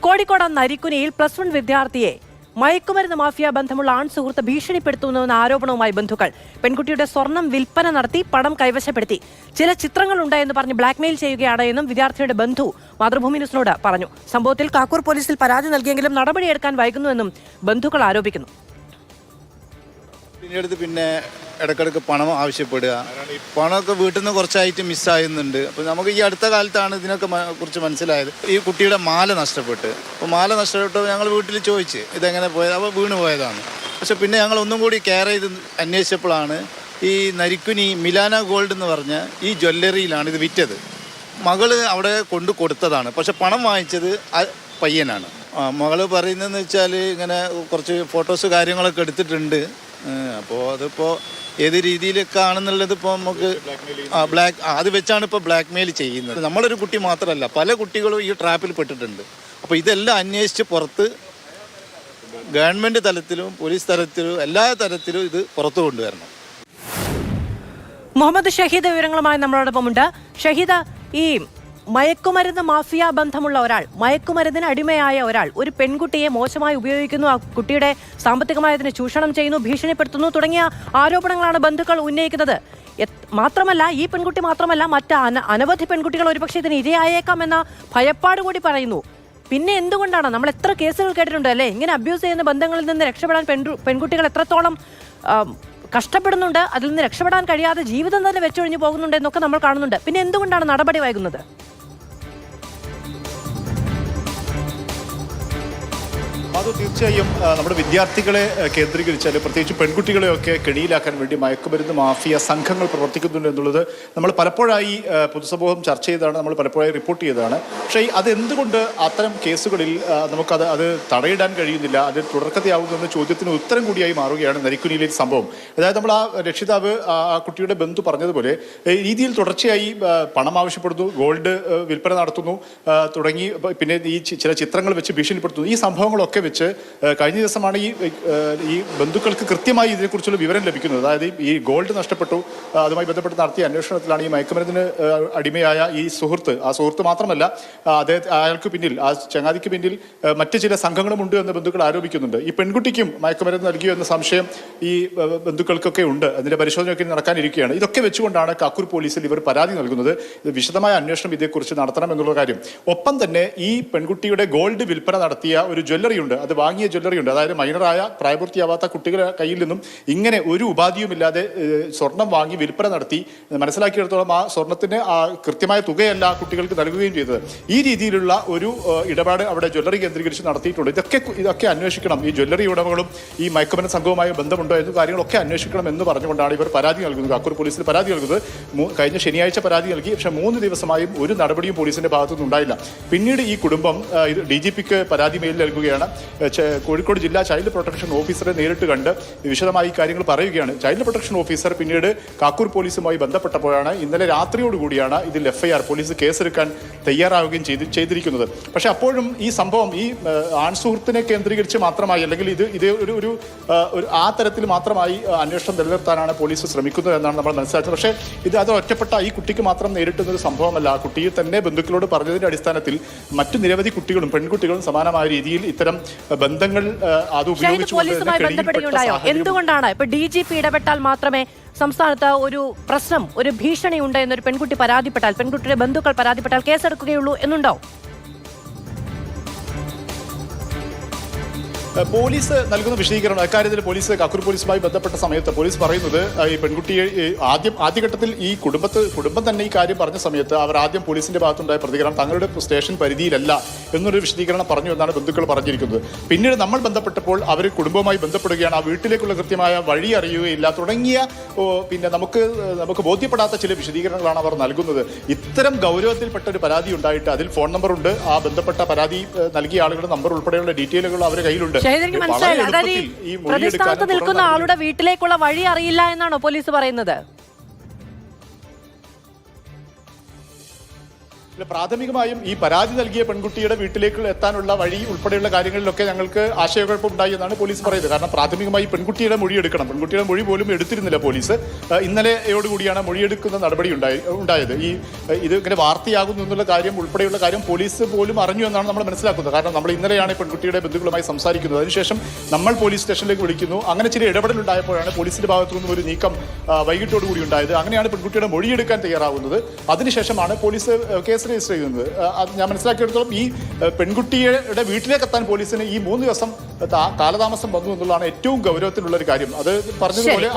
കോഴിക്കോട് നരിക്കുനിയിൽ +1 വിദ്യാർത്ഥിയെ മയക്കുമരുന്ന് മാഫിയ ബന്ധമുള്ള സുഹൃത്ത് ഭീഷണിപ്പെടുത്തുന്നുവെന്ന ആരോപണവുമായി ബന്ധുക്കൾ. പെൺകുട്ടിയുടെ സ്വർണം വിൽപ്പന നടത്തി പണം കൈവശപ്പെടുത്തി. ചില ചിത്രങ്ങളുണ്ടെന്ന് പറഞ്ഞ് ബ്ലാക്ക്മെയിൽ ചെയ്യുകയാണ് എന്നും വിദ്യാർത്ഥിയുടെ ബന്ധു മാതൃഭൂമി ന്യൂസിനോട് പറഞ്ഞു. സംഭവത്തിൽ കാക്കൂർ പോലീസിൽ പരാതി നൽകിയെങ്കിലും നടപടിയെടുക്കാൻ വൈകുന്നുവെന്നും ബന്ധുക്കൾ ആരോപിക്കുന്നു. പിന്നെ ഇടയ്ക്കിടയ്ക്ക് പണം ആവശ്യപ്പെടുക, പണമൊക്കെ വീട്ടിൽ നിന്ന് കുറച്ചായിട്ട് മിസ്സാകുന്നുണ്ട്. അപ്പോൾ നമുക്ക് ഈ അടുത്ത കാലത്താണ് ഇതിനൊക്കെ കുറിച്ച് മനസ്സിലായത്. ഈ കുട്ടിയുടെ മാല നഷ്ടപ്പെട്ട്, അപ്പോൾ മാല നഷ്ടപ്പെട്ടപ്പോൾ ഞങ്ങൾ വീട്ടിൽ ചോദിച്ച് ഇതെങ്ങനെ പോയത്, അപ്പോൾ വീണ് പോയതാണ്. പക്ഷെ പിന്നെ ഞങ്ങൾ ഒന്നും കൂടി കെയർ ചെയ്ത് അന്വേഷിച്ചപ്പോഴാണ് ഈ നരിക്കുനി മിലാന ഗോൾഡ് എന്ന് പറഞ്ഞ ഈ ജ്വല്ലറിയിലാണ് ഇത് വിറ്റത്. മകള് അവിടെ കൊണ്ട് കൊടുത്തതാണ്, പക്ഷെ പണം വാങ്ങിച്ചത് പയ്യനാണ്. മകള് പറയുന്നതെന്ന് വെച്ചാൽ ഇങ്ങനെ കുറച്ച് ഫോട്ടോസ് കാര്യങ്ങളൊക്കെ എടുത്തിട്ടുണ്ട്. അപ്പോൾ അതിപ്പോൾ ഏത് രീതിയിലൊക്കെ ആണെന്നുള്ളത് ഇപ്പോൾ നമുക്ക് അത് വെച്ചാണ് ഇപ്പോൾ ബ്ലാക്ക് മെയിൽ ചെയ്യുന്നത്. നമ്മളൊരു കുട്ടി മാത്രമല്ല, പല കുട്ടികളും ഈ ട്രാപ്പിൽ പെട്ടിട്ടുണ്ട്. അപ്പോൾ ഇതെല്ലാം അന്വേഷിച്ച് പുറത്ത് ഗവൺമെൻറ് തലത്തിലും പോലീസ് തലത്തിലും എല്ലാ തരത്തിലും ഇത് പുറത്തു കൊണ്ടുവരണം. മുഹമ്മദ് ഷഹീദ് വിവരങ്ങളുമായി നമ്മളോടൊപ്പമുണ്ട്. ഷഹീദ്, ഈ മയക്കുമരുന്ന് മാഫിയ ബന്ധമുള്ള ഒരാൾ, മയക്കുമരുന്നിന് അടിമയായ ഒരാൾ ഒരു പെൺകുട്ടിയെ മോശമായി ഉപയോഗിക്കുന്നു, ആ കുട്ടിയുടെ സാമ്പത്തികമായതിനെ ചൂഷണം ചെയ്യുന്നു, ഭീഷണിപ്പെടുത്തുന്നു തുടങ്ങിയ ആരോപണങ്ങളാണ് ബന്ധുക്കൾ ഉന്നയിക്കുന്നത്. മാത്രമല്ല, ഈ പെൺകുട്ടി മാത്രമല്ല, മറ്റ് അനവധി പെൺകുട്ടികൾ ഒരുപക്ഷെ ഇതിന് ഇരയായേക്കാം എന്ന ഭയപ്പാട് കൂടി പറയുന്നു. പിന്നെ എന്തുകൊണ്ടാണ്, നമ്മൾ എത്ര കേസുകൾ കേട്ടിട്ടുണ്ട് അല്ലേ, ഇങ്ങനെ അബ്യൂസ് ചെയ്യുന്ന ബന്ധങ്ങളിൽ നിന്ന് രക്ഷപ്പെടാൻ പെൺകുട്ടികൾ എത്രത്തോളം കഷ്ടപ്പെടുന്നുണ്ട്, അതിൽ നിന്ന് രക്ഷപ്പെടാൻ കഴിയാതെ ജീവിതം തന്നെ വെച്ചൊഴിഞ്ഞു പോകുന്നുണ്ട് എന്നൊക്കെ നമ്മൾ കാണുന്നുണ്ട്. പിന്നെ എന്തുകൊണ്ടാണ് നടപടി വൈകുന്നത്? അത് തീർച്ചയായും നമ്മുടെ വിദ്യാർത്ഥികളെ കേന്ദ്രീകരിച്ചാൽ പ്രത്യേകിച്ച് പെൺകുട്ടികളെയൊക്കെ കെണിയിലാക്കാൻ വേണ്ടി മയക്കുമരുന്ന് മാഫിയ സംഘങ്ങൾ പ്രവർത്തിക്കുന്നുണ്ട് എന്നുള്ളത് നമ്മൾ പലപ്പോഴായി പൊതുസമൂഹം ചർച്ച ചെയ്തതാണ്, നമ്മൾ പലപ്പോഴായി റിപ്പോർട്ട് ചെയ്തതാണ്. പക്ഷേ എന്തുകൊണ്ട് അത്തരം കേസുകളിൽ അത് തടയിടാൻ കഴിയുന്നില്ല, അത് തുടർക്കഥയാവുന്ന ചോദ്യത്തിന് ഉത്തരം കൂടിയായി മാറുകയാണ് നരിക്കുനിയിലെ സംഭവം. അതായത് നമ്മൾ ആ രക്ഷിതാവ് ആ കുട്ടിയുടെ ബന്ധു പറഞ്ഞതുപോലെ രീതിയിൽ തുടർച്ചയായി പണം ആവശ്യപ്പെടുന്നു, ഗോൾഡ് വിൽപ്പന നടത്തുന്നു തുടങ്ങി, പിന്നെ ഈ ചില ചിത്രങ്ങൾ വെച്ച് ഭീഷണിപ്പെടുത്തുന്നു. ഈ സംഭവങ്ങളൊക്കെ വെച്ച് കഴിഞ്ഞ ദിവസമാണ് ഈ ബന്ധുക്കൾക്ക് കൃത്യമായി ഇതിനെക്കുറിച്ചുള്ള വിവരം ലഭിക്കുന്നത്. അതായത് ഈ ഗോൾഡ് നഷ്ടപ്പെട്ടു, അതുമായി ബന്ധപ്പെട്ട് നടത്തിയ അന്വേഷണത്തിലാണ് ഈ മയക്കുമരുന്നിന് അടിമയായ ഈ സുഹൃത്ത് മാത്രമല്ല, അയാൾക്ക് പിന്നിൽ, ആ ചങ്ങാതിക്ക് പിന്നിൽ മറ്റു ചില സംഘങ്ങളുമുണ്ട് എന്ന് ബന്ധുക്കൾ ആരോപിക്കുന്നുണ്ട്. ഈ പെൺകുട്ടിക്കും മയക്കുമരുന്ന് നൽകിയോ എന്ന സംശയം ഈ ബന്ധുക്കൾക്കൊക്കെ ഉണ്ട്. അതിന്റെ പരിശോധനയൊക്കെ നടക്കാനിരിക്കുകയാണ്. ഇതൊക്കെ വെച്ചുകൊണ്ടാണ് കാക്കൂർ പോലീസിൽ ഇവർ പരാതി നൽകുന്നത്. വിശദമായ അന്വേഷണം ഇതേക്കുറിച്ച് നടത്തണം എന്നുള്ള കാര്യം. ഒപ്പം തന്നെ ഈ പെൺകുട്ടിയുടെ ഗോൾഡ് വിൽപ്പന നടത്തിയ ഒരു ജ്വല്ലറി ഉണ്ട്, അത് വാങ്ങിയ ജ്വല്ലറി ഉണ്ട്. അതായത് മൈനറായ പ്രായപൂർത്തിയാവാത്ത കുട്ടികളുടെ കയ്യിൽ നിന്നും ഇങ്ങനെ ഒരു ഉപാധിയുമില്ലാതെ സ്വർണം വാങ്ങി വിൽപ്പന നടത്തി, മനസ്സിലാക്കിയെടുത്തോളം ആ സ്വർണത്തിന് കൃത്യമായ തുകയല്ല കുട്ടികൾക്ക് നൽകുകയും ചെയ്തത്. ഈ രീതിയിലുള്ള ഒരു ഇടപാട് അവിടെ ജ്വല്ലറി കേന്ദ്രീകരിച്ച് നടത്തിയിട്ടുണ്ട്. ഇതൊക്കെ അന്വേഷിക്കണം. ഈ ജ്വല്ലറി ഉടമകളും ഈ മയക്കുമരുന്ന് സംഘവുമായി ബന്ധമുണ്ടോ എന്ന കാര്യങ്ങളൊക്കെ അന്വേഷിക്കണം എന്ന് പറഞ്ഞുകൊണ്ടാണ് ഇവർ പരാതി നൽകുന്നത്, കാക്കൂർ പോലീസിൽ പരാതി നൽകുന്നത്. കഴിഞ്ഞ ശനിയാഴ്ച പരാതി നൽകി. പക്ഷേ 3 ദിവസമായും ഒരു നടപടിയും പോലീസിന്റെ ഭാഗത്തുനിന്ന് ഉണ്ടായില്ല. പിന്നീട് ഈ കുടുംബം DGPക്ക് പരാതി മെയിൽ നൽകുകയാണ്. കോഴിക്കോട് ജില്ലാ ചൈൽഡ് പ്രൊട്ടക്ഷൻ ഓഫീസറെ നേരിട്ട് കണ്ട് വിശദമായി കാര്യങ്ങൾ പറയുകയാണ്. ചൈൽഡ് പ്രൊട്ടക്ഷൻ ഓഫീസർ പിന്നീട് കാക്കൂർ പോലീസുമായി ബന്ധപ്പെട്ടപ്പോഴാണ് ഇന്നലെ രാത്രിയോടുകൂടിയാണ് ഇതിൽ FIR പോലീസ് കേസെടുക്കാൻ തയ്യാറാവുകയും ചെയ്തിരിക്കുന്നത്. പക്ഷെ അപ്പോഴും ഈ സംഭവം ഈ ആൺസുഹൃത്തിനെ കേന്ദ്രീകരിച്ച് മാത്രമായി, അല്ലെങ്കിൽ ഇത് ഒരു ആ തരത്തിൽ മാത്രമായി അന്വേഷണം നിലനിർത്താനാണ് പോലീസ് ശ്രമിക്കുന്നത് എന്നാണ് നമ്മൾ മനസ്സിലാക്കുന്നത്. പക്ഷേ അത് ഒറ്റപ്പെട്ട ഈ കുട്ടിക്ക് മാത്രം നേരിട്ടുന്ന ഒരു സംഭവമല്ല. ആ കുട്ടിയെ തന്നെ ബന്ധുക്കളോട് പറഞ്ഞതിന്റെ അടിസ്ഥാനത്തിൽ മറ്റു നിരവധി കുട്ടികളും പെൺകുട്ടികളും സമാനമായ രീതിയിൽ ഇത്തരം ബന്ധങ്ങൾ അത് ഉപയോഗിച്ചു. എന്തുകൊണ്ടാണ് ഇപ്പൊ DGP ഇടപെട്ടാൽ മാത്രമേ സംസ്ഥാനത്ത് ഒരു പ്രശ്നം, ഒരു ഭീഷണി ഉണ്ട് എന്നൊരു പെൺകുട്ടി പരാതിപ്പെട്ടാൽ, പെൺകുട്ടിയുടെ ബന്ധുക്കൾ പരാതിപ്പെട്ടാൽ കേസെടുക്കുകയുള്ളൂ എന്നുണ്ടോ? പോലീസ് നൽകുന്ന വിശദീകരണം അക്കാര്യത്തിൽ കാക്കൂർ പോലീസുമായി ബന്ധപ്പെട്ട സമയത്ത് പോലീസ് പറയുന്നത് ഈ പെൺകുട്ടിയെ ആദ്യഘട്ടത്തിൽ ഈ കുടുംബം തന്നെ ഈ കാര്യം പറഞ്ഞ സമയത്ത് അവർ ആദ്യം പോലീസിന്റെ ഭാഗത്തുണ്ടായ പ്രതികരണം തങ്ങളുടെ സ്റ്റേഷൻ പരിധിയിലല്ല എന്നൊരു വിശദീകരണം പറഞ്ഞു എന്നാണ് ബന്ധുക്കൾ പറഞ്ഞിരിക്കുന്നത്. പിന്നീട് നമ്മൾ ബന്ധപ്പെട്ടപ്പോൾ അവർ കുടുംബവുമായി ബന്ധപ്പെടുകയാണ്, ആ വീട്ടിലേക്കുള്ള കൃത്യമായ വഴി അറിയുകയില്ല തുടങ്ങിയ പിന്നെ നമുക്ക് ബോധ്യപ്പെടാത്ത ചില വിശദീകരണങ്ങളാണ് അവർ നൽകുന്നത്. ഇത്തരം ഗൗരവത്തിൽപ്പെട്ട ഒരു പരാതി ഉണ്ടായിട്ട് അതിൽ ഫോൺ നമ്പർ ഉണ്ട്, ആ ബന്ധപ്പെട്ട പരാതി നൽകിയ ആളുകളുടെ നമ്പർ ഉൾപ്പെടെയുള്ള ഡീറ്റെയിലുകൾ അവരുടെ കയ്യിലുണ്ട്. മനസ്സിലായില്ല, അതായത് ഈ പ്രതിസ്ഥാനത്ത് നിൽക്കുന്ന ആളുടെ വീട്ടിലേക്കുള്ള വഴി അറിയില്ല എന്നാണോ പോലീസ് പറയുന്നത്? പ്രാഥമികമായും ഈ പരാതി നൽകിയ പെൺകുട്ടിയുടെ വീട്ടിലേക്ക് എത്താനുള്ള വഴി ഉൾപ്പെടെയുള്ള കാര്യങ്ങളിലൊക്കെ ഞങ്ങൾക്ക് ആശയക്കുഴപ്പമുണ്ടായി എന്നാണ് പോലീസ് പറയുന്നത്. കാരണം പ്രാഥമികമായി പെൺകുട്ടിയുടെ മൊഴി എടുക്കണം. പെൺകുട്ടിയുടെ മൊഴി പോലും എടുത്തിരുന്നില്ല പോലീസ്. ഇന്നലെയോടുകൂടിയാണ് മൊഴിയെടുക്കുന്ന നടപടി ഉണ്ടായത്. ഇത് ഇങ്ങനെ വാർത്തയാകുന്നു എന്നുള്ള കാര്യം ഉൾപ്പെടെയുള്ള കാര്യം പോലീസ് പോലും അറിഞ്ഞു എന്നാണ് നമ്മൾ മനസ്സിലാക്കുന്നത്. കാരണം നമ്മൾ ഇന്നലെയാണ് പെൺകുട്ടിയുടെ ബന്ധുക്കളുമായി സംസാരിക്കുന്നത്. അതിനുശേഷം നമ്മൾ പോലീസ് സ്റ്റേഷനിലേക്ക് വിളിക്കുന്നു. അങ്ങനെ ചില ഇടപെടലുണ്ടായപ്പോഴാണ് പോലീസിന്റെ ഭാഗത്തു നിന്നും ഒരു നീക്കം വൈകിട്ടോടുകൂടി ഉണ്ടായത്. അങ്ങനെയാണ് പെൺകുട്ടിയുടെ മൊഴിയെടുക്കാൻ തയ്യാറാവുന്നത്. അതിനുശേഷമാണ് പോലീസ് കേസ് രജിസ്റ്റർ ചെയ്യുന്നത്. ഞാൻ മനസ്സിലാക്കിയെടുത്തോളം ഈ പെൺകുട്ടിയുടെ വീട്ടിലേക്ക് എത്താൻ പോലീസിന് ഈ 3 ദിവസം കാലതാമസം വന്നു എന്നുള്ളതാണ് ഏറ്റവും ഗൗരവത്തിലുള്ള ഒരു കാര്യം. അത് പറഞ്ഞതുപോലെ